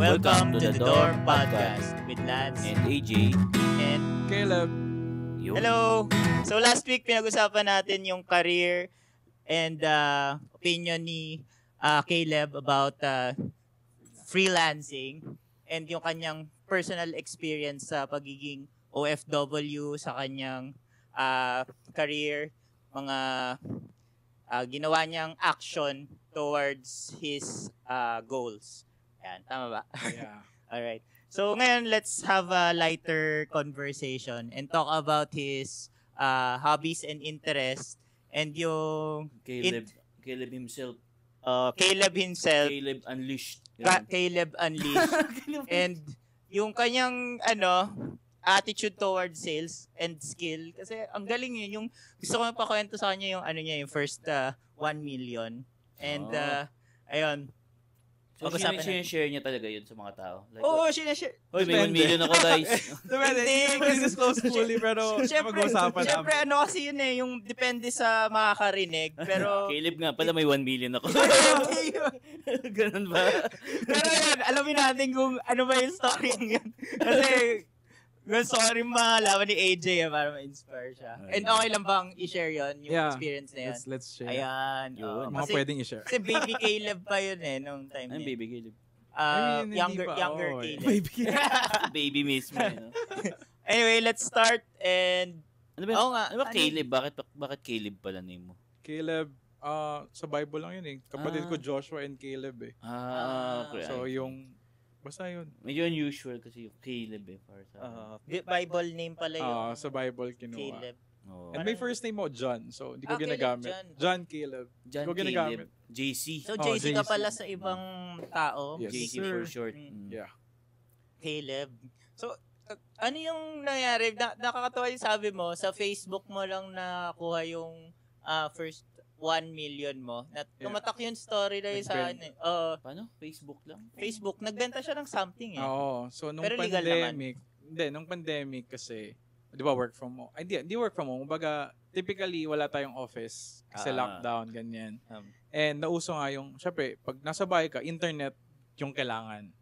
Welcome to the Dorm Podcast with Lance and AJ and Caleb. Hello! So last week pinag-usapan natin yung career and opinion ni Caleb about freelancing and yung kanyang personal experience sa pagiging OFW sa kanyang career, mga ginawa niyang action towards his goals. Ayan, tama ba? Yeah. Alright. So ngayon, let's have a lighter conversation and talk about his hobbies and interests and yung Caleb himself. Caleb Unleashed. Caleb Unleashed. And yung kanyang attitude towards sales and skill. Kasi ang galing yun. Yung gusto ko mapakwento sa kanya yung yung first 1 million. And ayun. So, sinishare niya talaga yun sa mga tao? Like, sinishare. Hoy, may 1 million ako, guys. Hindi ko disclose fully, pero mag-uusapan namin. Siyempre, kasi yun yung depende sa makakarinig. Pero Caleb nga pala, may 1 million ako. Ganun ba? Pero yun, alamin natin kung ano ba yung story yun. Kasi, gusto ko rin malaman ni AJ para ma-inspire siya. And okay lang bang i-share yun, yung experience na yun? Let's share. Ayan. Mga pwedeng i-share. Kasi baby Caleb pa yun nung time Ano niya. baby Caleb? Younger Caleb. Baby mismo. Anyway, let's start. And Ano ba Caleb? Bakit Caleb pala name mo? Caleb, sa Bible lang yun eh. Kapatid ko Joshua and Caleb eh. Okay. So basta yun. Medyo unusual kasi yung Caleb para sa Bible name pala yun. Sa Bible kinuha. Caleb. And my first name mo, John. So, hindi ko ginagamit. John Caleb. John Hindi ko ginagamit. JC. So, JC ka pala sa ibang tao? Yes, JC sir. for short. Yeah. Caleb. So, ano yung nangyari? Nakakatawa yung sabi mo, sa Facebook mo lang nakuha yung first 1 million mo. Tumatak yung story na yun sa Paano? Facebook lang? Facebook. Nagbenta siya ng something eh. Oo. So, nung Pero legal pandemic, nung pandemic kasi, di ba work from home? Hindi work from home. Kumbaga, typically, wala tayong office kasi lockdown, ganyan. And nauso nga yung, syempre, pag nasa bahay ka, internet yung kailangan.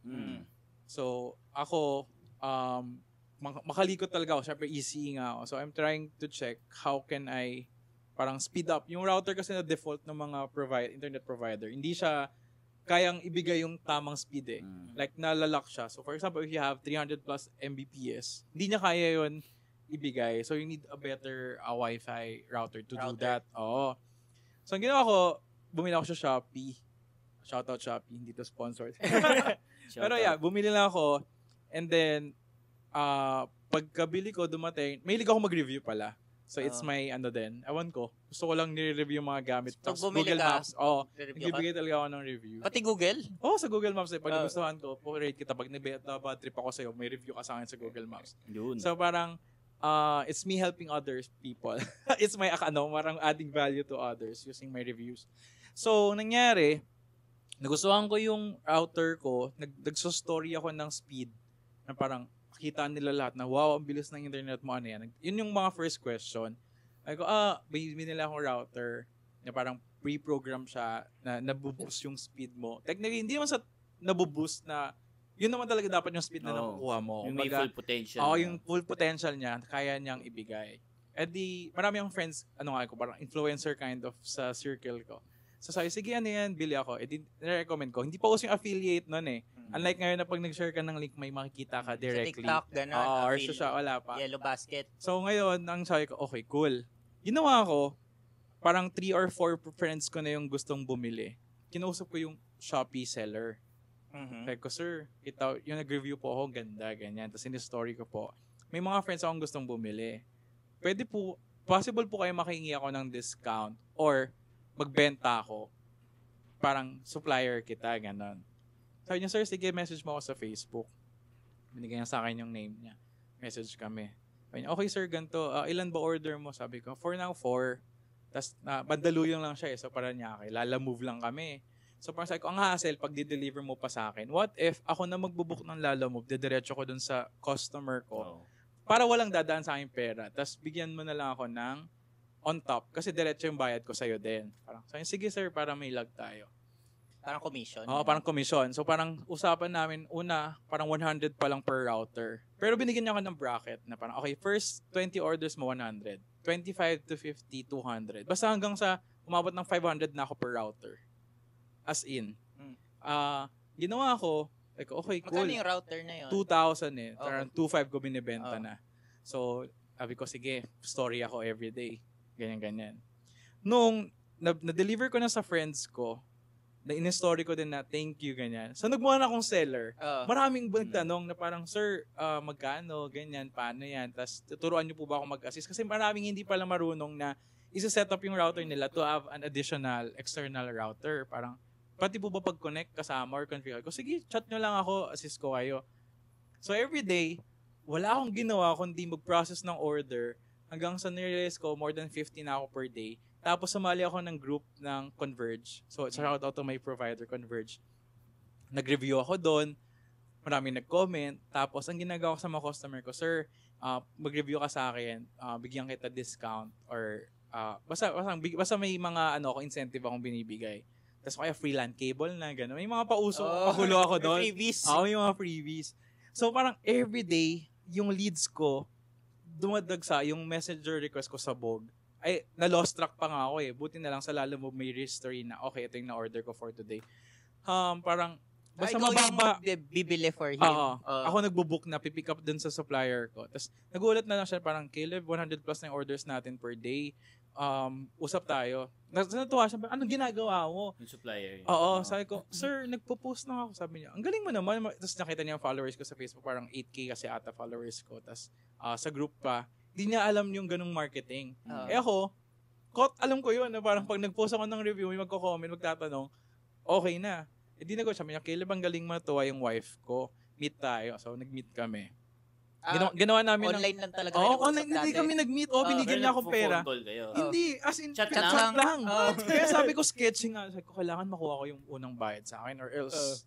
So, ako, makalikot talaga ako. Syempre, easy nga ako. So, I'm trying to check how can I parang speed up. Yung router kasi na default ng mga internet provider, hindi siya kayang ibigay yung tamang speed eh. Like, nalalock siya. So, for example, if you have 300 plus Mbps, hindi niya kaya yun ibigay. So, you need a better Wi-Fi router to do that. Oo. So, ang ginawa ko, bumili ako sa Shopee. Shoutout Shopee, hindi to sponsored. Pero yeah, bumili lang ako. And then, pagkabili ko, dumating, mahilig ako mag-review pala. So, it's my, ewan ko. Gusto ko lang nire-review yung mga gamit. So, Google Maps. Nagbibigay talaga ako ng review. Pati Google? Sa Google Maps. Pag nagustuhan ko, rate kita. Pag nabad trip ako sa'yo, may review ka sa akin sa Google Maps. Yun. So, parang, it's me helping other people. It's my, parang adding value to others using my reviews. So, nangyari, nagustuhan ko yung router ko. Nagso-story ako ng speed na parang, kita nila lahat na, wow, ang bilis ng internet mo, ano yan. Yun yung mga first question. Ay ko, may nila akong router na parang pre-program siya na nabuboost yung speed mo. Technically, hindi naman sa nabuboost na, yun naman talaga dapat yung speed na nakukuha mo. Yung may full potential. Yung full potential niya, kaya niyang ibigay. At marami yung friends, parang influencer kind of sa circle ko. So sabi, sige, yan, bili ako. I-recommend ko. Hindi pa uso yung affiliate nun eh. Unlike ngayon na pag nag-share ka ng link, may makikita ka directly. Sa TikTok, gano'n. Or wala pa. Yellow Basket. So ngayon, ang sabi ko, okay, cool. Ginawa ko, parang 3 or 4 friends ko na yung gustong bumili. Kinausap ko yung Shopee seller. Sabi ko, sir, yung nag-review po ako, ganda, ganyan. Tapos in-story ko po, may mga friends akong gustong bumili. Possible po kayo makihingi ako ng discount or magbenta ako, parang supplier kita, gano'n. Sabi niya, sir, sige, message mo ako sa Facebook. Binigyan niya sa akin yung name niya. Message kami. Sabi niya, okay sir, ganito, ilan ba order mo? Sabi ko, for now, 4. Tapos, bandaluyong lang siya eh, so parang niya, lalamove lang kami. So parang sabi ko, ang hassle, pag di-deliver mo pa sa akin, what if ako na magbubook ng lalamove, didiretso ko dun sa customer ko, para walang dadaan sa akin pera, tapos bigyan mo na lang ako ng on top, kasi diretso yung bayad ko sa'yo din. Parang, sige sir, para may lag tayo. Parang commission. Oo, parang commission. So parang usapan namin, una, parang 100 pa lang per router. Pero binigyan niya ako ng bracket na parang, okay, first 20 orders mo 100. 25 to 50, 200. Basta hanggang sa umabot ng 500 na ako per router. As in. Ginawa ko, like, okay, cool. Magkano yung router na yun? 2,000 eh. Okay. Parang 2,500 ko binibenta na. So, sabi ko, sige, story ako everyday. Ganyan-ganyan. Nung na-deliver ko na sa friends ko, na in-story ko din na thank you, ganyan. So, nagmukha na akong seller. Maraming nagtanong na parang, sir, magkano, ganyan, paano yan? Tapos, tuturuan niyo po ba ako mag-assist? Kasi maraming hindi pala marunong na isa-set up yung router nila to have an additional external router. Parang, pati po ba pag-connect kasama or configure ko? Sige, chat nyo lang ako, assist ko kayo. So, every day, wala akong ginawa kundi mag-process ng order hanggang sa nearest ko, more than 50 na ako per day. Tapos sumali ako ng group ng Converge. So, shout out to my provider, Converge. Nag-review ako doon. Maraming nag-comment. Tapos, ang ginagawa ko sa mga customer ko, sir, mag-review ka sa akin, bigyan kita discount or basta may mga incentive akong binibigay. Tapos kaya freelance cable na, gano'n. May mga pauso, pagulo ako doon. Freebies. May mga freebies. So, parang everyday, yung leads ko, dumadagsa yung messenger request ko sa Bog. Ay, na-lost track pa nga ako eh. Buti na lang sa Lalamove may history na, okay, ito yung na-order ko for today. Parang, basta mababa. Bibili for him. Ako nagbo-book na, pipick up dun sa supplier ko. Tapos, nagulat na lang siya, parang, Caleb, 100 plus na yung orders natin per day. Usap tayo. Natuwa siya, anong ginagawa mo? Yung supplier. Sabi ko, sir, nagpo-post na ako. Sabi niya, ang galing mo naman. Tapos nakita niya yung followers ko sa Facebook, parang 8K kasi ata followers ko. Tapos, sa group pa, hindi niya alam yung ganung marketing. Ako, alam ko yun, na parang pag nag-post ako ng review, may magko-comment, magtatanong, okay na. Hindi na ko, sabi niya, Caleb, ang galing matuwa yung wife ko. Meet tayo. So, nag-meet kami. Ginawa namin online lang talaga. Online, hindi kami nag-meet. Binigyan niya akong pera. Hindi, as in, chat lang. Kaya sabi ko, sketching nga. Sabi ko, kailangan makuha ko yung unang bayad sa akin or else,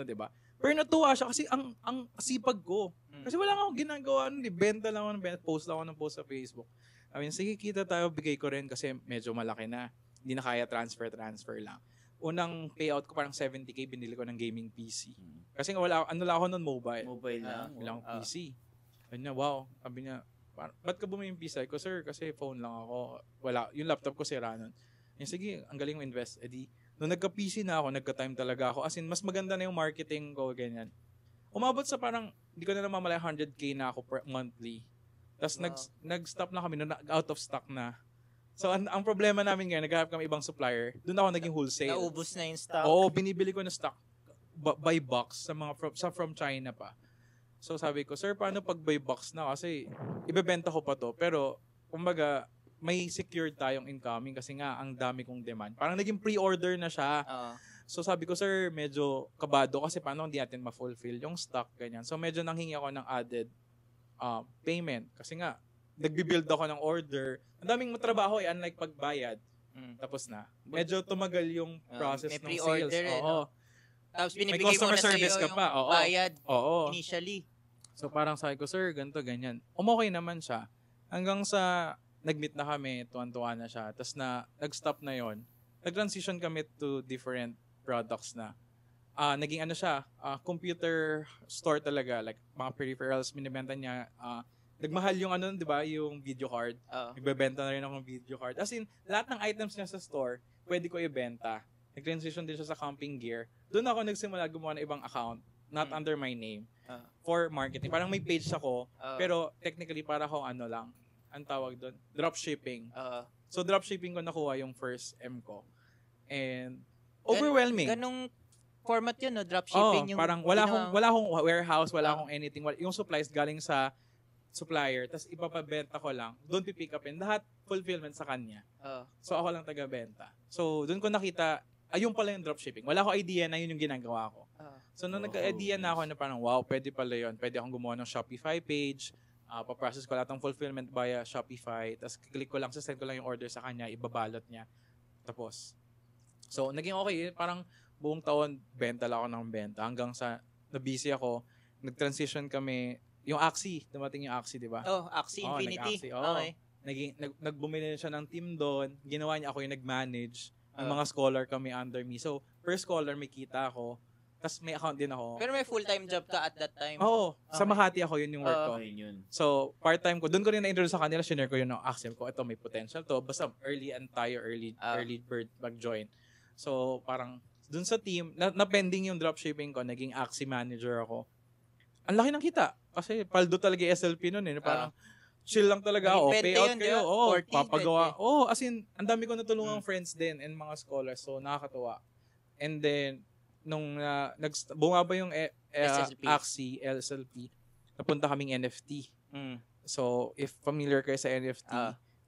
diba? Pero natuwa siya kasi ang sipag ko. Kasi wala nga akong ginagawa. Benta lang ako ng benta. Post lang ako ng post sa Facebook. I mean, sige, kita tayo. Bigay ko rin kasi medyo malaki na. Hindi na kaya transfer lang. Unang payout ko parang 70K. Binili ko ng gaming PC. Kasi wala, lang ako nun, mobile. Mobile lang. Wala akong PC. Sabi niya, wow. Sabi niya, ba't ka bumili yung PC? Sabi ko, sir, kasi phone lang ako. Wala, yung laptop ko sira nun. Sige, ang galing mo invest. Nung nagka-PC na ako, nagka-time talaga ako. As in, mas maganda na yung marketing ko, ganyan. Umabot sa parang, hindi ko na namamalay 100K na ako per monthly. Tapos nag-stop na kami, out of stock na. So, ang problema namin ngayon, naghahanap kami ibang supplier. Doon ako naging wholesale. Naubos na yung stock. Binibili ko na stock by box sa mga from China pa. So, sabi ko, sir, paano pag by box na? Kasi, ibebenta ko pa to. Pero, kumbaga, may secured tayong incoming kasi nga, ang dami kong demand. Parang naging pre-order na siya. So, sabi ko, sir, medyo kabado kasi paano hindi natin ma-fulfill yung stock, ganyan. So, medyo nanghingi ako ng added payment. Kasi nga, nagbibuild ako ng order. Ang daming matrabaho unlike pagbayad. Tapos na. Medyo tumagal yung process ng sales. Tapos binibigay may customer mo na service sa'yo ka pa. yung bayad initially. So parang sabi ko, sir, ganito, ganyan. Okay naman siya. Hanggang sa nag-meet na kami, tuwan-tuwa na siya. Tapos nag-stop na yon. Nag-transition kami to different products na. Naging computer store talaga. Like mga peripherals, binibenta niya. Nagmahal yung di ba, yung video card. Nagbebenta na rin akong video card. As in, lahat ng items niya sa store, pwede ko ibenta. Nag-transition din siya sa camping gear. Doon ako nagsimula gumawa ng ibang account, not under my name, for marketing. Parang may page ako, pero technically para akong lang, ang tawag doon, dropshipping. So dropshipping ko nakuha yung first M ko. And overwhelming. Ganong format yun, no? Dropshipping. Yung parang wala akong warehouse, wala akong anything. Yung supplies galing sa supplier, tapos ipapabenta ko lang, doon pipick upin, lahat fulfillment sa kanya. So ako lang taga-benta. So doon ko nakita, ayun pala yung dropshipping. Wala ko idea na yun yung ginagawa ko. So nung nagka-idea na ako na parang, wow, pwede pala yun. Pwede akong gumawa ng Shopify page, paprocess ko lahat ng fulfillment via Shopify, tapos click ko lang, send ko lang yung order sa kanya, ibabalot niya. Tapos, so naging okay, parang buong taon, benta lang ako ng benta. Hanggang sa, na-busy ako, nag-transition kami, yung Axie, dumating yung Axie, di ba? Axie Infinity. Okay. Nagbumili siya ng team doon, ginawa niya ako yung nag-manage. Yung mga scholar kami under me. So, per scholar may kita ako. Tapos may account din ako. Pero may full-time job ka at that time? Oo. Sa Makati ako, yun yung work ko. Yun. So, part-time ko. Doon ko rin na-introduce sa kanila. Shinare ko yun ng Axel ko. Ito, may potential to. Basta early bird mag-join. So, parang doon sa team, na-pending yung dropshipping ko. Naging Axie manager ako. Ang laki ng kita. Kasi paldo talaga yung SLP nun eh. Parang chill lang talaga ako. Payout kayo. Oo, papagawa. Oo, as in, ang dami ko natulungang friends din and mga scholars. So, nakakatuwa. And then, nung bumaba yung Axie, SLP, napunta kaming NFT. So, if familiar kayo sa NFT,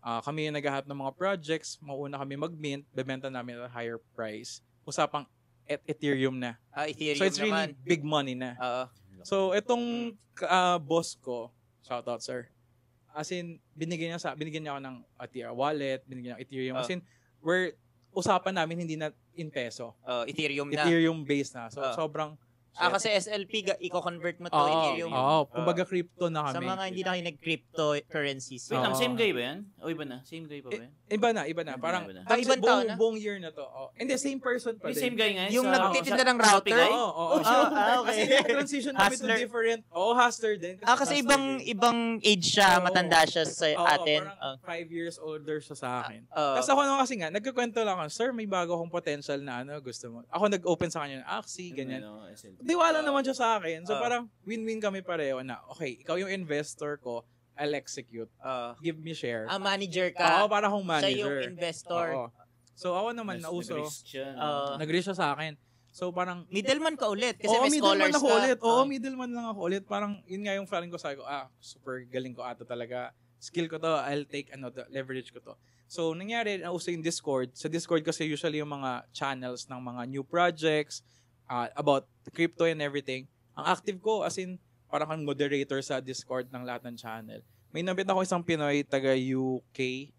kami yung naghahanap ng mga projects, mauna kami mag-mint, bebenta namin at a higher price. Usapang Ethereum na. Ethereum so, it's really naman. big money na. So, itong boss ko, shoutout sir, as in, binigyan niya ako ng wallet, binigyan niya ng Ethereum. As in, usapan namin hindi na in peso. Ethereum na. Ethereum based na. So, sobrang... kasi SLP, i-convert mo to Ethereum. Kumbaga crypto na kami. Sa mga hindi na kayo nag-cryptocurrencies. Wait lang, same guy ba yan? O iba na? Same guy pa ba yan? Iba na. Parang, ibang tao na? buong year na to. Hindi, same person pa din. Same guy nga. Yung nagtitinda ng router? Oo. Okay. Kasi transition kami to different. Hustler din. Kasi ibang age siya, matanda siya sa atin. Parang 5 years older siya sa akin. Tapos ako naman kasi nga, nagkakwento lang ako, sir, may bago akong potential na gusto mo. Ako nag-open sa kanya ng Axie, ganyan. Diwala naman siya sa akin. So parang win-win kami pareho na, okay, ikaw yung investor ko, I'll execute. Give me share. Manager ka. Para akong manager. Siya yung investor. So ako naman nauso. Nag-risk siya sa akin. So parang middleman ka ulit kasi may scholars ka. Middleman lang ako ulit. Parang yun nga yung feeling ko, sabi ko, super galing ko ata talaga. Skill ko to, I'll take leverage ko to. So nangyari, nauso yung Discord. Sa Discord kasi usually yung mga channels ng mga new projects, about crypto and everything. Ang active ko, as in, parang kang moderator sa Discord ng lahat ng channel. May nabit ako isang Pinoy taga UK.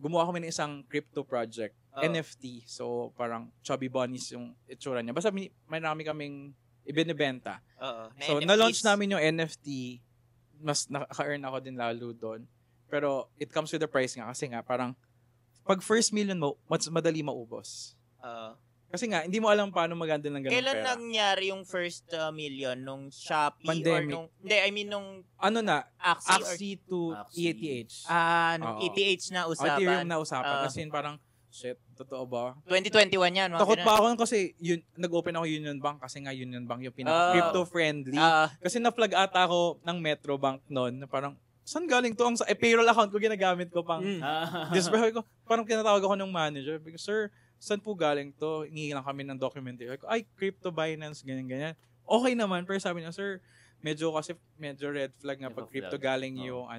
Gumawa kami ng isang crypto project. NFT. So, parang chubby bunnies yung itsura niya. Basta may namin kaming ibinibenta. So, na-launch namin yung NFT. Mas naka-earn ako din lalo doon. Pero, it comes with the price nga. Kasi nga, parang, pag first million mo, mas madali maubos. Kasi nga, hindi mo alam paano mag-handle ng ganung pera. Kailan nangyari yung first million? Nung Shopee? Pandemic. Or nung... Hindi, I mean nung... Axie to ETH. Nung ETH na usapan. Ethereum na usapan. Kasi parang, shit, totoo ba? 2021 yan. Takot pa ako kasi nag-open ako Union Bank kasi nga Union Bank yung pinaka-crypto-friendly. Kasi na-flag ata ako ng Metro Bank noon na parang, saan galing to? Ang payroll account ko ginagamit ko pang... Display ko, parang tinatawag ako ng manager. Because, sir, saan po galing to? Hingi lang kami ng documentary. Ay, Crypto Binance, ganyan-ganyan. Okay naman, pero sabi niya, sir, medyo red flag nga pag crypto galing yung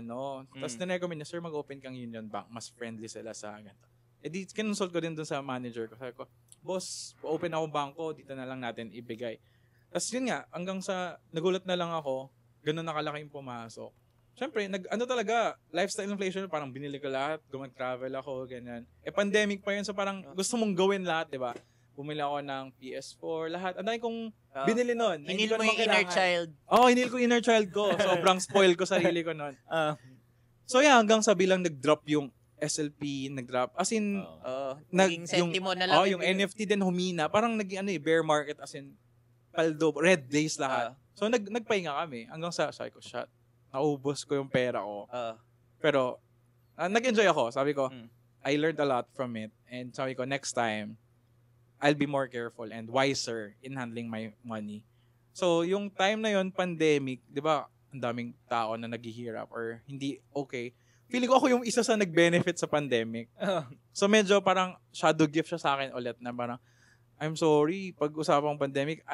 Tapos na-recommend niya, sir, mag-open kang Union Bank. Mas friendly sila sa ganito. Di, kinonsult ko din dun sa manager ko. Sabi ko, boss, open ako bangko, dito na lang natin ibigay. Tapos yun nga, hanggang sa, nagulat na lang ako, ganun nakalaki yung pumasok. Siyempre, talaga, lifestyle inflation, parang binili ko lahat, gumag-travel ako, ganyan. Pandemic pa yun, so parang gusto mong gawin lahat, di ba? Bumili ako ng PS4, lahat. Ang dami kong binili nun. Hinil mo yung inner child. Hinil ko inner child ko. Sobrang spoil ko sarili ko nun. So yeah, hanggang sa bilang nag-drop yung SLP, nag-drop. As in, naging sentimo na lang. Yung NFT din humina. Parang naging bear market, as in, paldo, red days lahat. So nagpahinga kami. Hanggang sa, sabi ko, shot. Naubos ko yung pera ko. Pero, nag-enjoy ako. Sabi ko, I learned a lot from it. And sabi ko, next time, I'll be more careful and wiser in handling my money. So, yung time na yon pandemic, di ba, ang daming tao na naghihirap or hindi okay. Feeling ko ako yung isa sa nag-benefit sa pandemic. So, medyo parang shadow gift siya sa akin ulit na parang, I'm sorry, pag-usapang pandemic,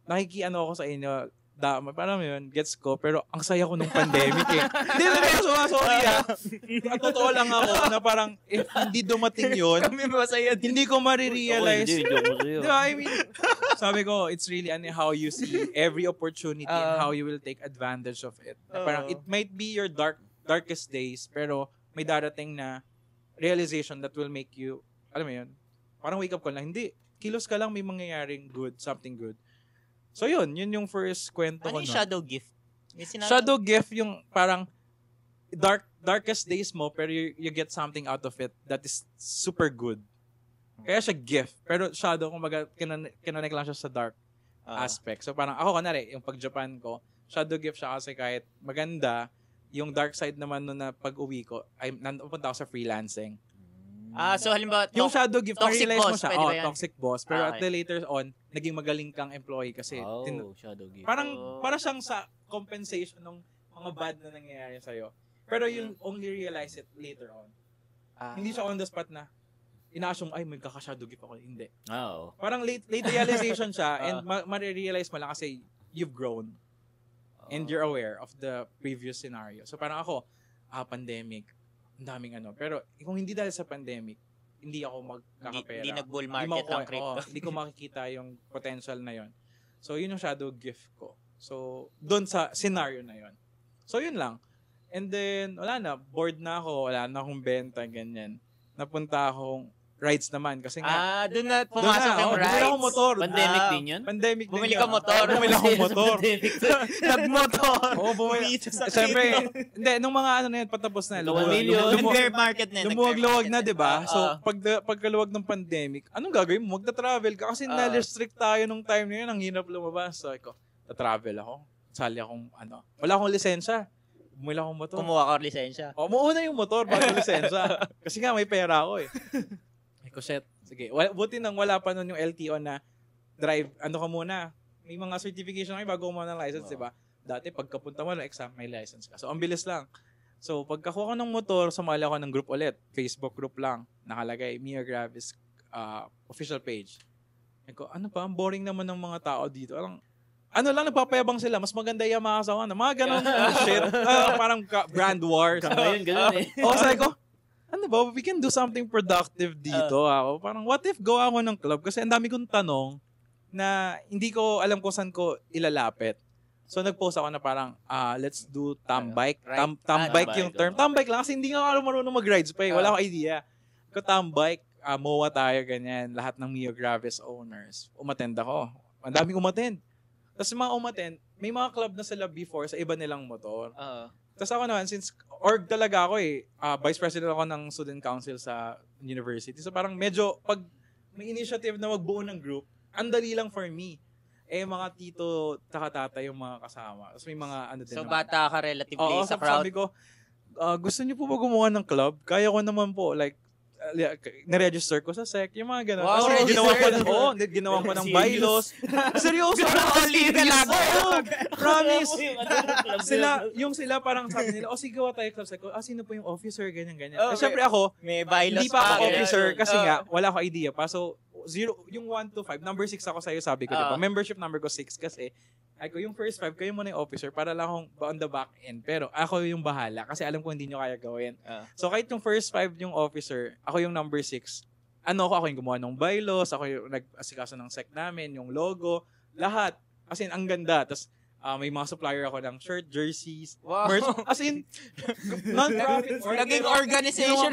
nakikiano ako sa inyo, parang yun, gets ko, pero ang saya ko nung pandemic eh. Hindi na sorry Ang totoo lang ako na parang, if hindi dumating yun, kami masaya din. Hindi ko marirealize. Di ba, I mean, sabi ko, it's really how you see every opportunity and how you will take advantage of it. Parang, it might be your darkest days, pero may darating na realization that will make you, alam mo yun, parang wake up call na, hindi, kilos ka lang, may mangyayaring good, something good. So yun yung first kwento ko. Ano yung shadow gift? Shadow gift yung parang darkest days mo pero you get something out of it that is super good. Kaya siya gift. Pero shadow, kumbaga, kinonek lang siya sa dark aspect. So parang ako, kanari, yung pag-Japan ko, shadow gift siya kasi kahit maganda, yung dark side naman nun na pag-uwi ko, ay napunta ako sa freelancing. So halimbawa, yung shadow gift, ma-realize mo siya, toxic boss. Pero at the later on, naging magaling kang employee kasi. Shadow gift. Parang siyang sa compensation ng mga bad na nangyayari sa'yo. Pero you'll only realize it later on. Hindi siya on the spot na, ina-assume, ay, may kaka-shadow gift ako. Hindi. Parang late realization siya and ma-realize mo lang kasi you've grown. And you're aware of the previous scenario. So parang ako, pandemic, ang daming ano. Pero kung hindi dahil sa pandemic, hindi ako magkakapera. Hindi nag-bull market ang crypto. Hindi ko makikita yung potential na yon. So yun yung shadow gift ko. So doon sa scenario na yon. So yun lang. And then, wala na. Bored na ako. Wala na akong benta, ganyan. Napunta akong rides naman kasi nga doon na pumasok yung rides. Bumili ako motor. Pandemic din yun? Pandemic din. Bumili ka motor. Bumili akong motor. Nag-motor. Oo, bumili. Siyempre, hindi, nung mga ano na yun, patapos na. Bear market na. Lumuwag-luwag na, di ba? So, pagkaluwag ng pandemic, anong gagawin mo? Magta-travel ka kasi na-restrict tayo nung time na yun. Ang hirap lumabas. So, ako, ta-travel ako. Sali akong, wala akong lisensya. Bumili akong motor. Kumuha ka lisensya. Muna yung motor bago lisensya. Kasi nga, may pera ako eh. Ko shit. Sige. Buti nang wala pa nun yung LTO na drive. Ano ka muna? May mga certification kayo bago mo ng license, di ba? Dati, pagkapunta mo ng exam, may license ka. So, ang bilis lang. So, pagkakuha ko ng motor, sumali ako ng group ulit. Facebook group lang. Nakalagay, Mia Gravis official page. Ko, ano pa? Ang boring naman ng mga tao dito. Ano lang, nagpapayabang sila. Mas maganda yung mga asawa na. Mga ganun shit. Parang brand wars. Ngayon, ganun eh. Sabi ko, ano ba, we can do something productive dito. Parang, what if gawa ako ng club? Kasi ang dami kong tanong na hindi ko alam kung saan ko ilalapit. So, nag-post ako na parang, let's do tambike. Tambike yung term. Tambike lang kasi hindi nga ako marunong mag-rides pa eh. Wala akong idea. Tambike, MOA tayo, ganyan. Lahat ng Mio Gravis owners. Umattend ako. Ang daming umattend. Tapos yung mga umattend, may mga club na sila before sa iba nilang motor. Tapos ako naman, since org talaga ako eh, vice president ako ng student council sa university. So parang medyo, pag may initiative na magbuo ng group, ang dali lang for me. Mga tito, tata yung mga kasama. Tapos may mga din. So bata ka relatively sa crowd? Sabi ko, gusto niyo po ba gumawa ng club? Kaya ko naman po, like, na-register ko sa SEC, yung mga gano'n. Wow, ginawa ko ng bylaws. Seryoso. Promise. Sila parang sabi nila, sige, gawa tayo club. Sabi ko, sino po yung officer, ganyan. Siyempre ako, may bylaws hindi pa ako officer kasi nga, wala ko idea pa. So, yung 1 to 5, number 6 ako sa'yo, sabi ko, diba? Membership number ko 6 kasi, yung first 5, kayo muna yung officer para lang akong on the back end. Pero ako yung bahala kasi alam ko hindi nyo kaya gawin. So kahit yung first 5 yung officer, ako yung number 6. Ako yung gumawa ng bylaws, ako yung nag-asikaso ng SEC namin, yung logo, lahat. As in, ang ganda. Tapos may mga supplier ako ng shirt, jerseys, merch. As in, non-profit. Naging organization.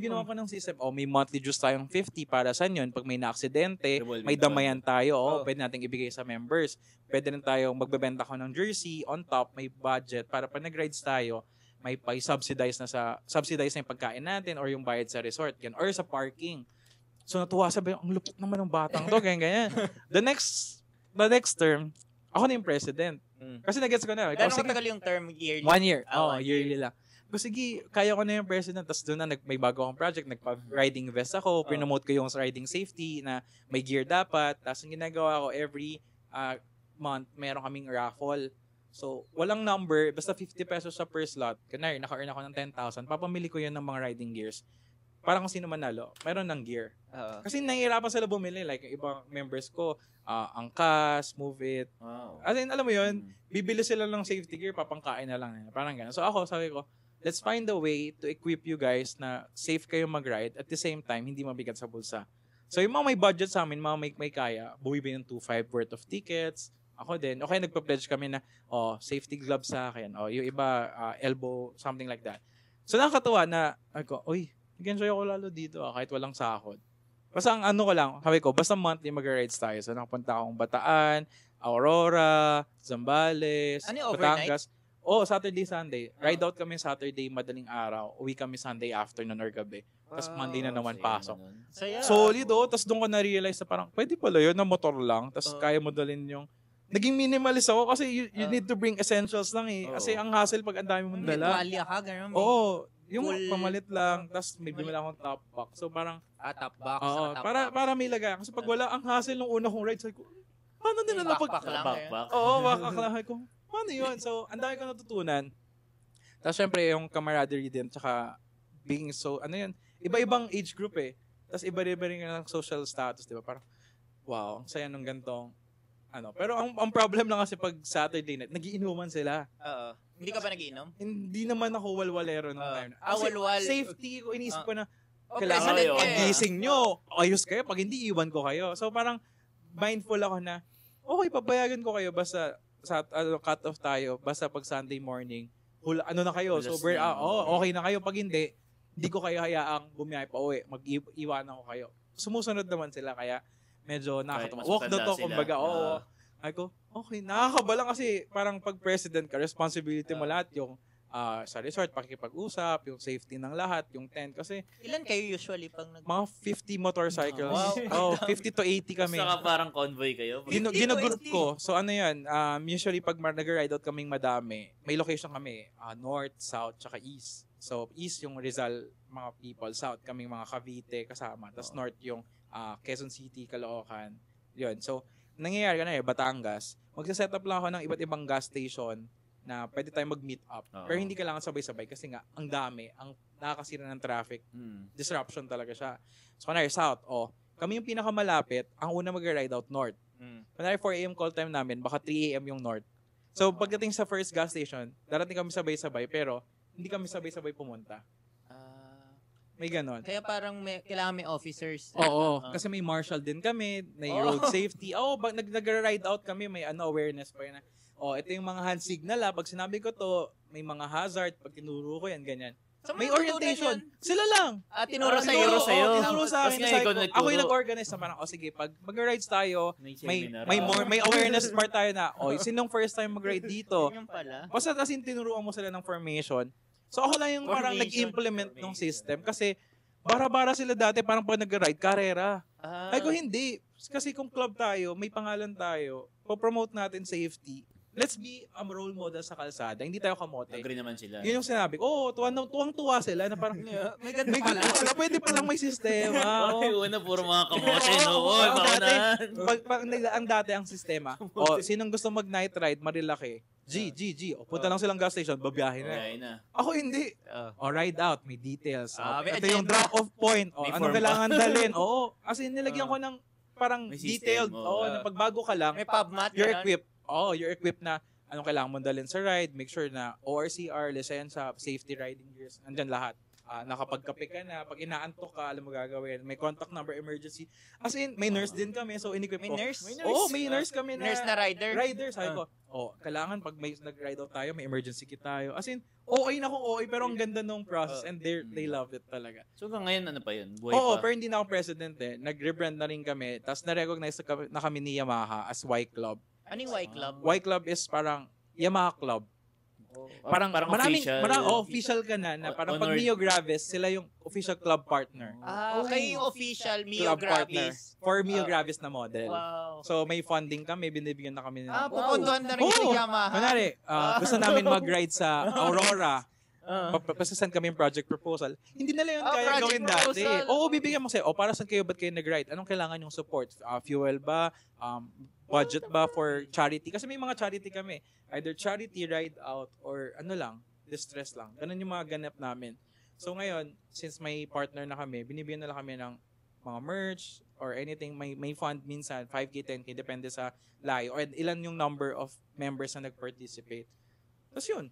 Ginawa ko ng system. May monthly dues tayong 50 para sa yun. Pag may na-aksidente, may damayan tayo. Pwede nating ibigay sa members. Pwede rin tayong magbebenta ko ng jersey. On top, may budget para pag nag-rides tayo, may subsidize na yung pagkain natin or yung bayad sa resort. Yan, or sa parking. So natuwa, sabi, ang lupit naman ng batang to. Ganyan. The next term, ako na yung president. Kasi nag-gets ko na. Gano'ng katagal yung term? Yearly? 1 year. Yearly lang. Sige, kaya ko na yung president. Tapos doon na may bago akong project. Nagpa-riding vest ako. Pinomote ko yung riding safety na may gear dapat. Tapos yung ginagawa ko every month, meron kaming raffle. So, walang number. Basta 50 pesos sa per slot. Kunwari, naka-earn ako ng 10,000. Papamili ko yun ng mga riding gears. Parang kung sino manalo, meron ng gear. Kasi nahihirapan sila bumili. Like, yung ibang members ko, Angkas, Move It. Wow. As in, alam mo yun, bibili sila ng safety gear, papangkain na lang. Parang gano'n. So ako, sabi ko, let's find a way to equip you guys na safe kayo mag-ride at the same time, hindi mabigat sa bulsa. So yung mga may budget sa amin, mga may kaya, bumibili ng 2,500 worth of tickets. Ako din. Okay, nagpa-pledge kami na, safety gloves sa akin. Yung iba, elbow, something like that. So nakakatuwa na, nag-enjoy ako lalo dito kahit walang sahod. Basta ang ko lang, sabi ko, basta monthly mag-rides tayo. So nakapunta akong Bataan, Aurora, Zambales, Batangas. Saturday, Sunday. Ride out kami Saturday, madaling araw. Uwi kami Sunday afternoon or gabi. Tapos Monday na naman pasok. Solid Tapos doon ko na-realize na parang, pwede pala yun na motor lang. Tapos kaya mo dalhin yung... Naging minimalist ako kasi you need to bring essentials lang eh. Kasi ang hassle pag ang dami mong dala. Tuwalya ka, gano'n. Yung pamalit lang. Tapos may bumila akong top box. So parang... top box. Para may lagay. Kasi pag wala, ang hassle nung una kong ride, sabi ko, paano nila backpack? Backpack lang. Ko, paano yun? So, ang dami ko natutunan. Tapos syempre, yung camaraderie din, tsaka being iba-ibang age group eh. Tapos iba-iba rin ng social status, di ba? Parang, wow, ang saya nung gantong, Pero ang problem lang kasi pag Saturday night, nagiinuman sila. Hindi ka ba nagiinom? Hindi naman ako walwalero nung time. Walwal. Safety ko, inisip ko na, kailangan pag-gising nyo, ayos kayo, pag hindi, iwan ko kayo. So parang, mindful ako na, okay, papayagan ko kayo, basta, cut off tayo, basta pag Sunday morning, na kayo, sober, okay na kayo, pag hindi ko kayo hayaang bumiyahe pa uwi, mag-iwanan ko kayo. Sumusunod naman sila, kaya medyo nakakatawa. Walk the talk, kumbaga, okay, nakakabalang kasi parang pag president ka, responsibility mo lahat, yung sa resort, pakikipag-usap, yung safety ng lahat, yung tent, kasi... Ilan kayo usually pag mga 50 motorcycles. 50 to 80 kami. Saka parang convoy kayo. Ginagroup ko. So yan, usually pag nag-ride out kaming madami, may location kami, north, south, tsaka east. So east yung Rizal, mga people, south kaming mga Cavite kasama, tapos north yung Quezon City, Caloocan. Yun. So nangyayari Batangas, magsa-set up lang ako ng iba't ibang gas station na pwede tayong mag-meet up. Pero hindi kailangan sabay-sabay kasi nga, ang dami, ang nakakasira ng traffic. Disruption talaga siya. So, south, kami yung pinakamalapit, ang una mag-ride out north. Kunwari 4 a.m. call time namin, baka 3 a.m. yung north. So, pagdating sa first gas station, darating kami sabay-sabay, pero hindi kami sabay-sabay pumunta. May ganon. Kaya parang kailangan may officers. Kasi may marshal din kami, may road safety. Nag-ride out kami, may awareness pa yun na, ito yung mga hand signal pag sinabi ko to, may mga hazard, pag tinuro ko yan, ganyan. So, may orientation. Sila lang. Tinuro sa'yo. Tinuro sa akin. Ako yung nag-organize na parang, sige, pag mag-rides tayo, may awareness part tayo na, sinong first time mag-ride dito? Basta kasi tinuruan mo sila ng formation. So ako lang yung parang nag-implement ng system kasi bara-bara sila dati parang pag nag-ride, karera. Ay ko hindi. Kasi kung club tayo, may pangalan tayo, po-promote natin safety. Let's be a role model sa kalsada. Hindi tayo kamote. Agree naman sila. Yun yung sinabi ko. Tuwang-tuwa sila na parang, may pwede palang may sistema. Una, puro mga kamote. Ang dati ang sistema. Sinong gusto mag-night ride, marilaki. G. Punta lang silang gas station, babiyahin na. Ako hindi. Ride out, may details. Ito yung drop-off point. Anong kailangan dalhin? As in, nilagyan ko ng parang detailed. Na pagbago ka lang, may PubMat. You're equipped. You're equipped na anong kailangan mong dalhin sa ride. Make sure na ORCR, lisensya, safety riding gears, andyan lahat. Nakapagkape ka na, pag inaantok ka, alam mo gagawin. May contact number, emergency. As in, may nurse din kami, so in-equip ko. May nurse? May nurse kami na. Nurse na rider? Rider, sabi ko. Kailangan pag may nag-ride out tayo, may emergency kit tayo. As in, okay na kung okay, pero ang ganda nung process and they love it talaga. So ngayon, ano pa yun? Buhay pa? Pero hindi na ako president eh. Nag-rebrand na rin kami, tapos na-recognize na kami ni Yamaha as Y Club. Ano yung Y Club? Y Club is parang Yamaha Club. Parang official. Official ka na parang pag Mio Gravis, sila yung official club partner. Kayo yung official Mio Gravis. For Mio Gravis na model. Wow. So may funding kami, binibigyan na kami nila. Pupunduhan na rin si Yamaha. Kunwari, gusto namin mag-ride sa Aurora. Pasasend kami yung project proposal. Hindi nila yun kaya gawin dati. Bibigyan mo sa'yo. Para saan kayo, ba't kayo nag-ride? Anong kailangan yung support? Fuel ba? Budget ba for charity? Kasi may mga charity kami. Either charity ride out or distress lang. Ganun yung mga ganap namin. So ngayon, since may partner na kami, binibigyan na lang kami ng mga merch or anything. May fund minsan, 5K, 10K, depende sa layo. Or ilan yung number of members na nag-participate. Tapos yun,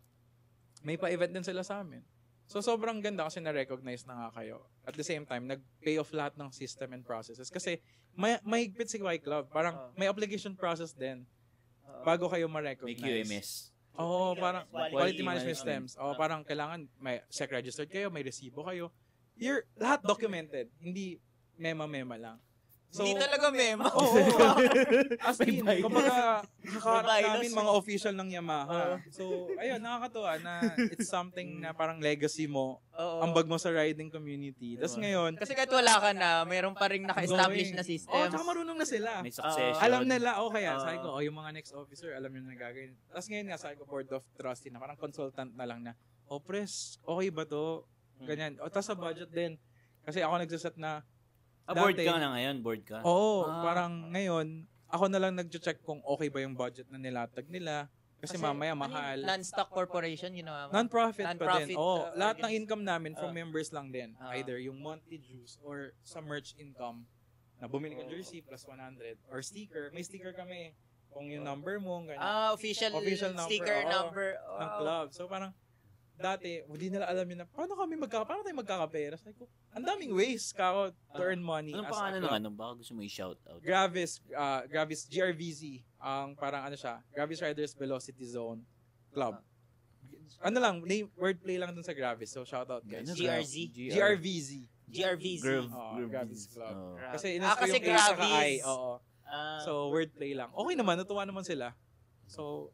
may pa-event din sila sa amin. So sobrang ganda kasi na-recognize na nga kayo. At the same time, nag-pay off lahat ng system and processes. Kasi may higpit si Y Club. Parang may application process din bago kayo ma-recognize. May QMS. Parang quality management systems. Parang kailangan may SEC registered kayo, may resibo kayo. Lahat documented. Hindi mema-mema lang. So, Hindi talaga memo. Oo. As in, kumbaga, nakaharap May namin virus. mga official ng Yamaha. So, ayun, nakakatuwa na it's something na parang legacy mo, Oo. ambag mo sa riding community. Tapos ngayon, Kasi kahit wala ka na, mayroon pa rin naka-establish na going. systems. Tsaka marunong na sila. May succession. Alam nila, kaya sabi ko, yung mga next officer, alam nyo na gagawin. Tapos ngayon nga, sabi ko, board of trustee na, parang consultant na lang na, pres, okay ba to? Ganyan. Tapos sa budget din. Kasi ako nagsaset na, Board dati- ka na ngayon, board ka. Oo, parang ngayon, ako na lang nag-check kung okay ba yung budget na nilatag nila. Kasi mamaya mahal. Non-stock corporation, ginawa mo? Non-profit pa Non-profit, din. Oo, lahat ng organization. income namin from members lang din. Either yung monthly dues or sa merch income na bumili ka jersey plus 100 or sticker. May sticker kami. Kung yung number mo, ganyan. Official number, sticker oo, number. ng club. So parang dati, hindi nila alam yun na paano tayo magkakapera? Sabi ko, ang daming ways kako to earn money. Anong as a pangalan club. ng ano? Baka gusto mo i-shout out. Gravis GRVZ, ang parang ano siya, Gravis Riders Velocity Zone Club. Ano lang, wordplay lang dun sa Gravis. So shout out guys. GRZ? GRVZ. GRVZ. Gravis Club. Oh. Kasi kasi yung A saka Gravis. I. Oo. So wordplay lang. Okay naman, natuwa naman sila. So,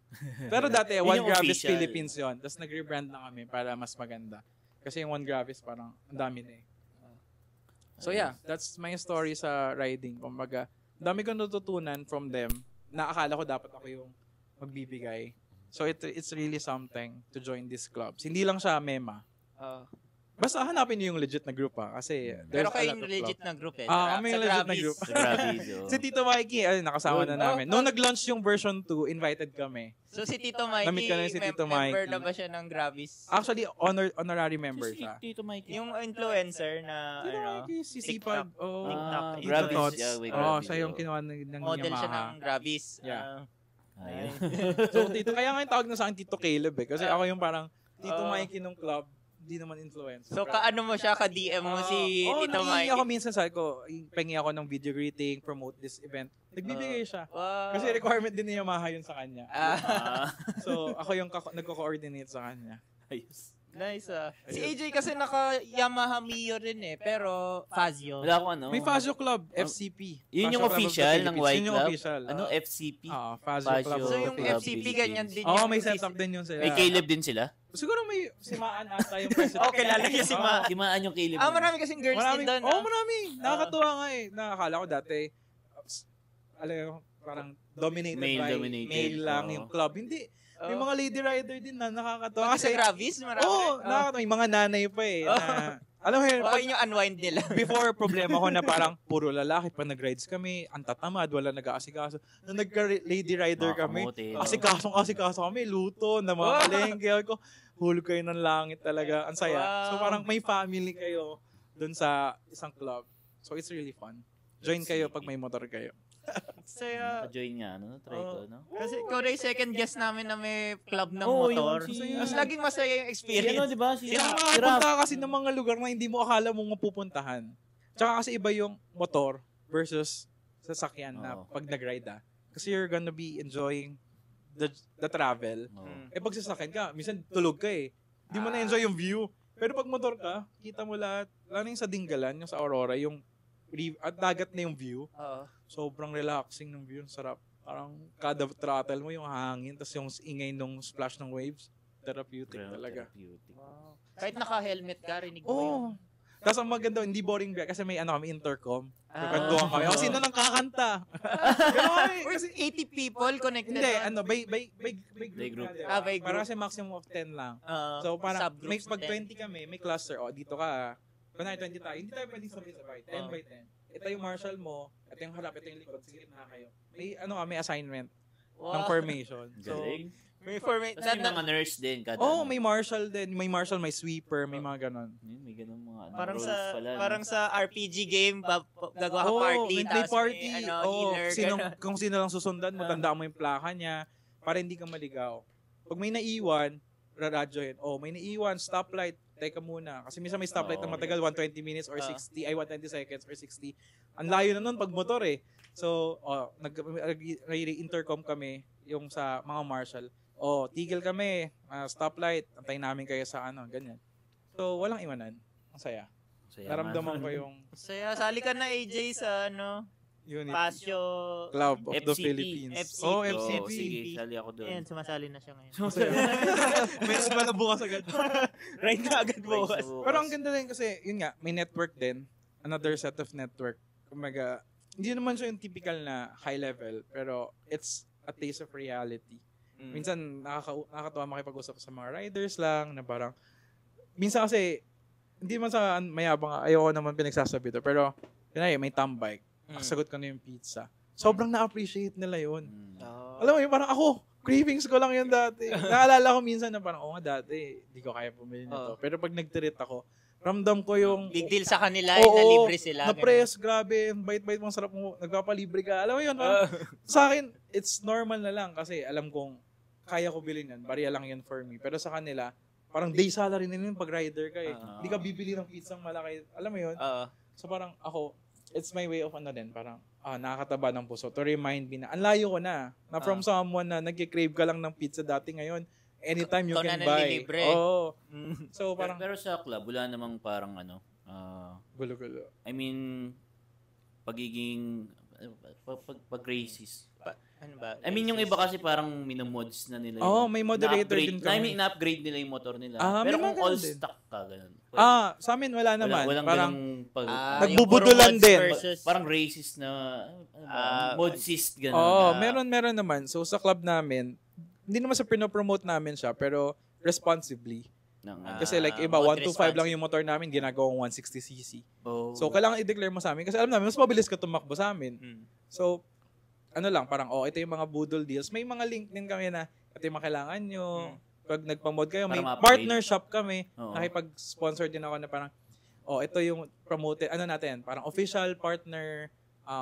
pero dati, Yun One yung Gravis official. Philippines yon. Tapos nag-rebrand na kami para mas maganda. Kasi yung One Gravis parang ang dami na eh. So yeah, that's my story sa riding. Kumbaga, dami kong natutunan from them na akala ko dapat ako yung magbibigay. So it's really something to join these clubs. Hindi lang siya mema. Basta hanapin niyo yung legit na group kasi Pero there's a kayo lot yung of legit club. na group eh. Kami yung legit na Gravis. group. Sa Gravis, oh. Si Tito Mikey, nakasama na namin. Noong nag-launch yung version 2, invited kami. So si Tito Mikey, Namit ka na si Tito member Mikey. na ba siya ng Gravis? Actually, honorary member siya. Tito Mikey. Yung influencer na Tito ano, Mikey, si TikTok. Sipag. Oh, TikTok. Tito Gravis. Tots. Yeah, with Oh, Gravis, siya yung oh. kinuha ng Model siya Yamaha. ng Gravis. Yeah. Ayun. So, Tito, kaya nga yung tawag na sa akin Tito Caleb eh. Kasi ako yung parang Tito Mikey nung club, hindi naman influencer. So kaano mo siya, ka-DM mo si Tito nakihingi Mikey? ako minsan, sabi ko, pengi ako ng video greeting, promote this event. Nagbibigay siya. Wow. Kasi requirement din ni Yamaha yun sa kanya. So, ako yung nagko-coordinate sa kanya. Ayos. Nice Si AJ kasi naka-Yamaha Mio rin eh, pero Fazio. Wala akong ano. May Fazio Club, FCP. Yun yung Fazio Club of the official ng Philippines. White Yun yung Club? official. Ano, FCP? Fazio Fazio Club. So yung Club FCP Philippines. ganyan din Oo, yung may setup din yun sila. May Caleb din sila? Siguro may simaan ata yung president. Okay, lalo yung si Ma. Timaan yung Caleb. Marami kasing girls din doon. Marami. Nakakatuwa nga eh. Nakakala ko dati, alam mo, parang dominated male lang yung club. Hindi. May mga lady rider din na nakakatuwa. Kasi Gravis, marami. Nakakatuwa. May mga nanay pa eh. Na, alam mo yun, Yung unwind nila. before problema ko na parang puro lalaki pa nag-rides kami, ang tatamad, wala nag-aasikaso. Nung nagka-lady rider kami, asikaso kami, luto, na mga palengke. Ko, hulog kayo ng langit talaga. Ang saya. Wow. So parang may family kayo dun sa isang club. So it's really fun. Join kayo pag may motor kayo. Saya. Join nga, no? Try ko, no? Kasi ikaw na yung second guest namin na may club ng Oo, motor. yung Mas laging masaya yung Si ano, experience. di ba? Si Kaya makapunta kasi ng mga lugar na hindi mo akala mong mapupuntahan. Tsaka kasi iba yung motor versus sasakyan na pag nag-ride Kasi you're gonna be enjoying the travel. Pag sasakyan ka, minsan tulog ka eh. Hindi mo na-enjoy yung view. Pero pag motor ka, kita mo lahat. Lalo yung sa Dingalan, yung sa Aurora, yung at dagat na yung view. Sobrang relaxing ng view. Sarap. Parang kada throttle mo yung hangin, tapos yung ingay ng splash ng waves. Therapeutic talaga. Wow. Kahit naka-helmet ka, rinig mo Oo. yun. Tapos ang maganda, hindi boring ba? Kasi may kami intercom. Kakantuhan kami. O, sino nang kakanta? Kasi 80 people connected. Hindi, on. by group. By group. Parang kasi maximum of 10 lang. So parang may pag 20 kami, may cluster. O, dito ka. Kunwari 20 tayo. Hindi tayo pwedeng sabay-sabay. 10 by 10. Ito yung marshal mo. Ito yung harap. Ito yung likod. Sige na kayo. May assignment ng formation. So, may formation. Tapos may mga nurse din. may marshal din. May marshal, may sweeper, may mga ganon. May ganun mga Parang roles pala. parang sa RPG game, gagawa ka party. May party. Healer. Kung sino lang susundan mo, tandaan mo yung plaka niya para hindi ka maligaw. Pag may naiwan, raradyo yun. May naiwan, stoplight. Teka muna. Kasi minsan may stoplight na matagal, 120 minutes or 60, 120 seconds or 60. Ang layo na nun pag motor eh. So, nag-intercom kami yung sa mga marshal. Tigil kami, stoplight, antayin namin kayo sa ganyan. So, walang iwanan. Ang saya. Naramdaman ko yung... Saya, sali ka na AJ sa Unity. Pasio Club of the FCP. Philippines. FCP. Oh, Oo, FCP. sige, sali ako doon. Ayan, sumasali na siya ngayon. Meron ba na bukas agad? Right na agad bukas. Pero ang ganda din kasi, yun nga, may network din. Another set of network. Kumaga, hindi naman siya yung typical na high level, pero it's a taste of reality. Minsan, nakakatawa makipag-usap sa mga riders lang, na parang, minsan kasi, hindi man sa mayabang, ayoko naman pinagsasabi to, pero, may tambay. Sagot ko na yung pizza. Sobrang na-appreciate nila yun. Alam mo yun, parang ako, cravings ko lang yun dati. Naalala ko minsan na parang, nga dati, hindi ko kaya pumili nito. Pero pag nag-treat ako, ramdam ko yung... Big deal sa kanila, na libre sila. Na-press, grabe, bait-bait mong sarap mo, nagpapalibre ka. Alam mo yun, parang, sa akin, it's normal na lang kasi alam kong kaya ko bilhin yan. Bariya lang yun for me. Pero sa kanila, parang day salary nila yun pag rider ka eh. Hindi ka bibili ng pizzang malaki. Alam mo yun? So parang ako, it's my way of din, parang nakakataba ng puso to remind me na ang layo ko na from someone na nagki-crave ka lang ng pizza dati ngayon, anytime you can buy. Oo. So parang pero sa club wala namang parang gulo-gulo. I mean pagiging pag racist. Ano ba? I mean yung iba kasi parang minamods na nila. May moderator din kami. I mean ina-upgrade nila yung motor nila. may Pero kung all din. stock ka ganun. Sa amin wala naman. Walang parang nagbubudulan din. Parang racist na modsist ganun. Meron naman. So sa club namin, hindi naman sa pinopromote namin siya, pero responsibly. Kasi like iba, 125 lang yung motor namin, ginagawang 160cc. So kailangan i-declare mo sa amin kasi alam namin, mas mabilis ka tumakbo sa amin. So, parang, ito yung mga budol deals. May mga link din kami na, ito yung mga kailangan nyo. Pag nagpamod kayo, may partner shop kami. Nakipag-sponsor din ako na parang, ito yung promoted, parang official partner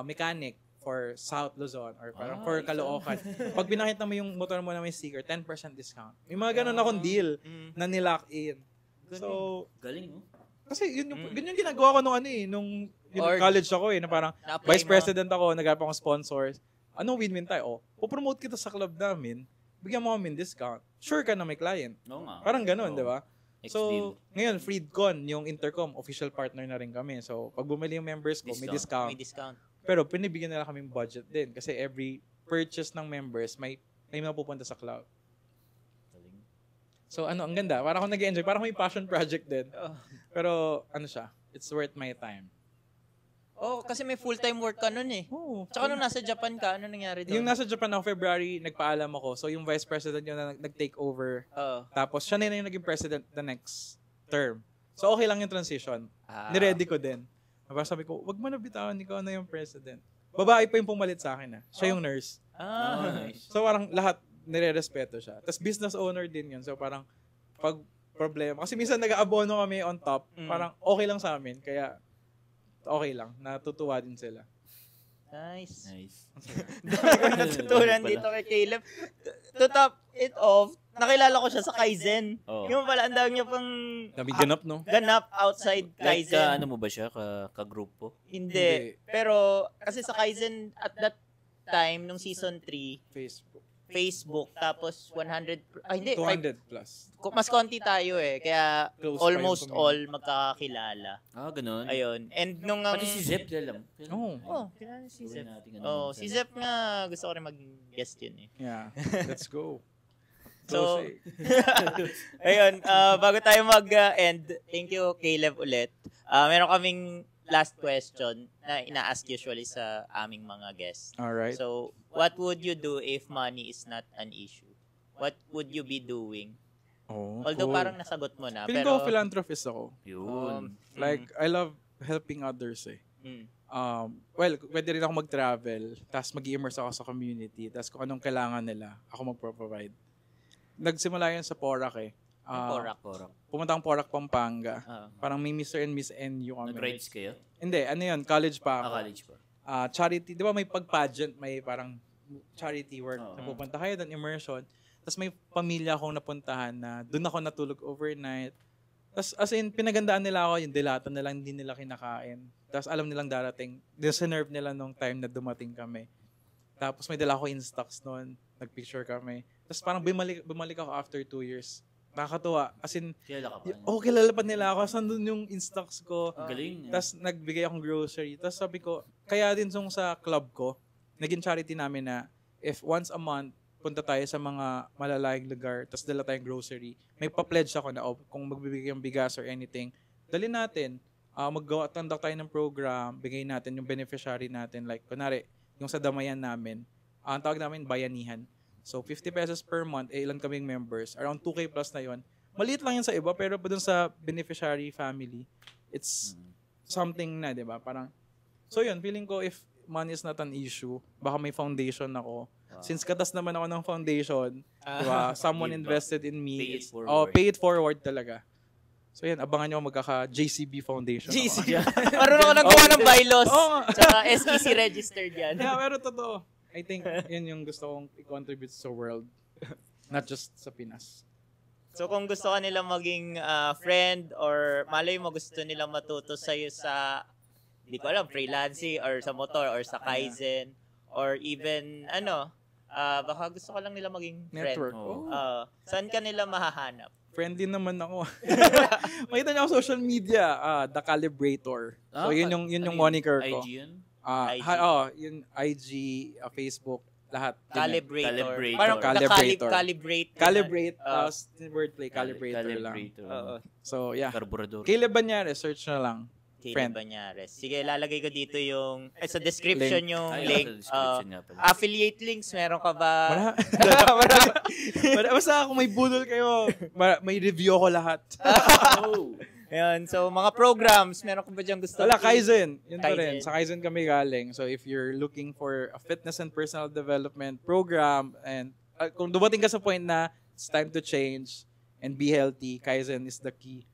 mechanic for South Luzon or parang for Caloocan. Pag pinakita mo yung motor mo na may sticker, 10% discount. May mga ganun akong deal na nilock in. So, galing, no? Kasi yun yung ginagawa ko nung college ako na parang vice president ako, naghanap akong sponsors. Anong win-win tayo? Pupromote kita sa club namin, bigyan mo kami discount. Sure ka na may client. Parang ganun, di ba? So, ngayon, Freedcon, yung Intercom, official partner na rin kami. So, pag bumili yung members ko, may discount. Pero pinibigyan nila kaming budget din kasi every purchase ng members may mapupunta sa club. So ang ganda. Parang ako nag-enjoy. Parang may passion project din. Pero it's worth my time. Kasi may full-time work ka nun eh. Tsaka nung nasa Japan ka, ano nangyari doon? Yung nasa Japan ako, February, nagpaalam ako. So yung vice president yun na nag-take over. Tapos siya na yung naging president the next term. So okay lang yung transition. Niready ko din. Tapos sabi ko, wag mo na bitawan, ikaw na yung president. Babae pa yung pumalit sa akin. Siya yung nurse. Nice. So parang lahat nire-respeto siya. Tapos business owner din yun. So parang pag problema. Kasi minsan nag-aabono kami on top. Parang okay lang sa amin. Kaya okay lang. Natutuwa din sila. Nice. Dami ko natutunan dito kay Caleb. To top it off, nakilala ko siya sa Kaizen. Yung pala, ang dami niya pang... ganap, no? Ganap outside Kaizen. Like, ano mo ba siya? Ka-grupo? Hindi. Pero, kasi sa Kaizen, at that time, nung season 3, Facebook, tapos 200 plus. Mas konti tayo eh. Kaya Close almost all magkakakilala. Ganun. Ayun. And nung pati si Zep, alam. kilala si Zep. Si Zep nga, gusto ko rin mag-guest yun eh. Yeah, let's go. So, ayun, bago tayo mag-end, thank you Caleb ulit. Meron kaming last question na ina-ask usually sa aming mga guests. Alright. So, what would you do if money is not an issue? What would you be doing? Although cool. Parang nasagot mo na. Feeling pero ko philanthropist ako. Yun. Like, I love helping others eh. Well, pwede rin ako mag-travel, tapos mag-immerse ako sa community, tapos kung anong kailangan nila, ako mag-provide. Nagsimula yan sa Porac eh. Porac. Pumunta akong Porac, Pampanga. Parang may Mr. and Miss NU kami. Nag-rides kayo? Hindi, college pa ako. College pa. Charity, di ba may pag-pageant, may parang charity work. Napupunta kayo doon, immersion. Tapos may pamilya akong napuntahan na doon ako natulog overnight. Tapos as in, pinagandaan nila ako, yung dilata nila, hindi nila kinakain. Tapos alam nilang darating, diserve nila nung time na dumating kami. Tapos may dala ako in stocks noon, nagpicture kami. Tapos parang bumalik ako after 2 years. Nakakatuwa. As in, Kilala ka pa. kilala pa nila ako. Sandun yung in-stocks ko. Galing. Tapos nagbigay akong grocery. Tapos sabi ko, kaya din sa club ko, naging charity namin na if once a month, punta tayo sa mga malalayang lugar, tapos dala tayong grocery, may pa-pledge ako na kung magbibigay ng bigas or anything, dali natin, conduct tayo ng program, bigay natin yung beneficiary natin. Like, kunwari, yung sa damayan namin, ang tawag namin, bayanihan. So, 50 pesos per month, ilan kaming members. Around 2K plus na yon. Maliit lang yan sa iba, pero pa dun sa beneficiary family, it's something na, di ba? Parang, so yun, feeling ko if money is not an issue, baka may foundation ako. Since katas naman ako ng foundation, di ba? Someone invested in me. Pay it forward. Pay it forward talaga. So yan, abangan nyo magkaka-JCB Foundation. JCB. Marunong ka nagawa ng bylaws. Tsaka SEC registered yan. Yeah, pero totoo. I think yun yung gusto kong i-contribute sa world. Not just sa Pinas. So kung gusto ka nila maging friend or malay mo gusto nila matuto sa'yo sa, hindi ko alam, freelancing or sa motor or sa Kaizen or even, baka gusto ka lang nila maging friend. Network. Saan ka nila mahahanap? Friendly naman ako. Makita niyo ako social media, The Calibrator. So yun yung moniker ko. IG yun? IG. Yung IG, Facebook, lahat. Calibrator. Parang Calibrator. Calibrate. Wordplay, Calibrator lang. So, yeah. Carburador. Caleb Banyares, search na lang. Caleb Banyares. Sige, lalagay ko dito yung, sa description yung link. Link. Affiliate links, meron ka ba? Basta kung may budol kayo, may review ako lahat. Ayan, so mga programs, meron ka ba dyan gusto? Wala, Kaizen. Yun pa Kaizen. rin. Sa Kaizen kami galing. So if you're looking for a fitness and personal development program, and kung dumating ka sa point na it's time to change and be healthy, Kaizen is the key.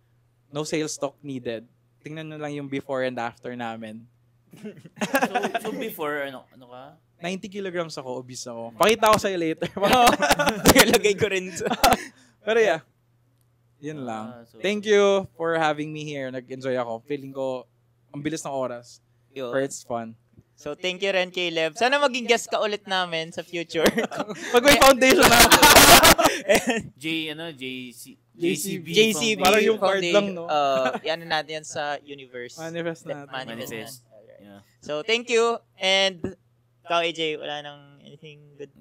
No sales talk needed. Tingnan nyo lang yung before and after namin. So before, ano ka? 90 kilograms ako, obese ako. Pakita ko sa'yo later. Lagay ko rin. Pero yeah. Yun lang. Thank you for having me here. Nag-enjoy ako. Feeling ko, ang bilis ng oras. But it's fun. So, thank you rin, Caleb. Sana maging guest ka ulit namin sa future. Pag may foundation na. JCB. Parang yung card lang, no? Yan natin yan sa universe. Manifest natin. Manifest. Yeah. So, thank you. And, ikaw, AJ, wala nang anything good?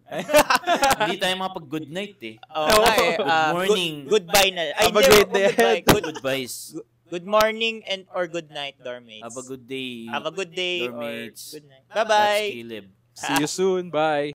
Hindi tayo makapag-good night eh. Good morning. Goodbye na. Have a great day. Goodbyes. Good morning or good night, dormmates. Have a good day. Have a good day dormmates. or good night. Bye-bye. That's Caleb. See you soon. Bye.